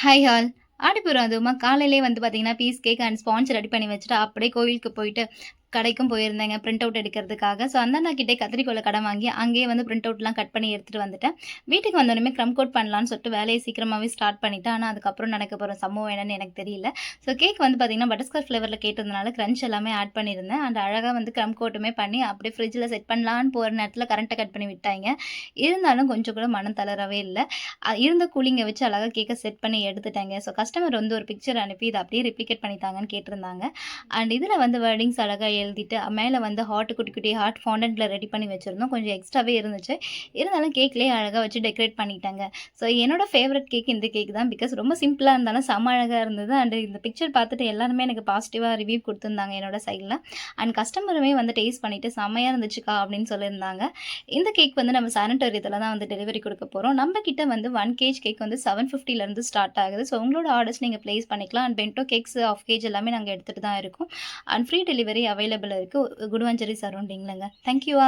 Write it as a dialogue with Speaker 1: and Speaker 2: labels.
Speaker 1: Hi all. Aadipooram அதுவுமா காலையிலேயே வந்து பார்த்தீங்கன்னா, piece cake and sponge ready பண்ணி வச்சுட்டு, அப்படியே கோவிலுக்கு போயிட்டு கடைக்கும் போயிருந்தேங்க பிரிண்ட் அவுட் எடுக்கிறதுக்காக. ஸோ அந்த அண்ணாகிட்டயே கத்திரிக்கோல கடன் வாங்கி, அங்கேயே வந்து பிரிண்ட் அவுட்லாம் கட் பண்ணி எடுத்துட்டு வந்துட்டேன். வீட்டுக்கு வந்தோனமே க்ரம் கோட் பண்ணலான்னு சொல்லிட்டு வேலைய சீக்கிரமாவே ஸ்டார்ட் பண்ணிட்டேன். ஆனா, அதுக்கப்புறம் நடக்க போற சம்பவம் என்னன்னு எனக்கு தெரியல. ஸோ கேக் வந்து பார்த்தீங்கன்னா, பட்டர்ஸ்காட்ச் ஃப்ளேவர்ல கேட்டதுனால கிரன்ச் எல்லாமே ஆட் பண்ணியிருந்தேன். அண்ட் அழகா வந்து க்ரம் கோட்டுமே பண்ணி, அப்படியே ஃப்ரிட்ஜில செட் பண்ணலான்னு போற நேரத்தில கரண்ட்ட கட் பண்ணி விட்டாய்ங்க. இருந்தாலும் கொஞ்சம் கூட மனம் தளரவே இல்ல. இருந்த கூலிங்க வச்சு அழகா கேக்க செட் பண்ணி எடுத்துட்டேங்க. ஸோ கஸ்டமர் வந்து ஒரு பிக்சர் அனுப்பி இத அப்படியே ரெப்ளிகேட் பண்ணி தாங்கன்னு கேட்டிருந்தாங்க. அண்ட் இதில வந்து வேர்டிங்ஸ் அழகா எழுதிட்டு, மேல வந்து ஹார்ட் குட்டி குட்டி ஹார்ட் ஃபாண்டன்ட்ல ரெடி பண்ணி வச்சிருந்தோம். கொஞ்சம் எக்ஸ்ட்ராவே இருந்துச்சு. இருந்தாலும் கேக்லயே அழகா வச்சு டெக்கரேட் பண்ணிட்டேங்க. ஸோ என்னோட ஃபேவரட் கேக் இந்த கேக் தான். பிகாஸ் ரொம்ப சிம்பிளா இருந்தாலும் செம்ம அழகா இருந்தது. அண்ட் இந்த பிக்சர் பார்த்துட்டு எல்லாருமே எனக்கு பாசிட்டிவா ரிவ்யூ குடுத்துருந்தாங்க என்னோட சைட்ல. அண்ட் கஸ்டமருமே வந்து டேஸ்ட் பண்ணிட்டு செம்மையா இருந்துச்சுக்கா அப்படின்னு சொல்லியிருந்தாங்க. இந்த கேக் வந்து நம்ம சானிட்டோரியத்துல தான் வந்து டெலிவரி குடுக்க போறோம். நம்ம கிட்ட வந்து 1 கேஜ் கேக் வந்து 750லேருந்து ஸ்டார்ட் ஆகுது. ஸோ உங்களோட ஆர்டர்ஸ் நீங்க பிளேஸ் பண்ணிக்கலாம். அண்ட் பென்டோ கேக்ஸ் 1/2 கேஜ் எல்லாமே நாங்க எடுத்துட்டு தான் இருக்கோம். அண்ட் ஃப்ரீ டெலிவரி அவைலபிள் இருக்கு. குடுவாஞ்சேரி சரவுண்டிங்லங்க. Thank you all.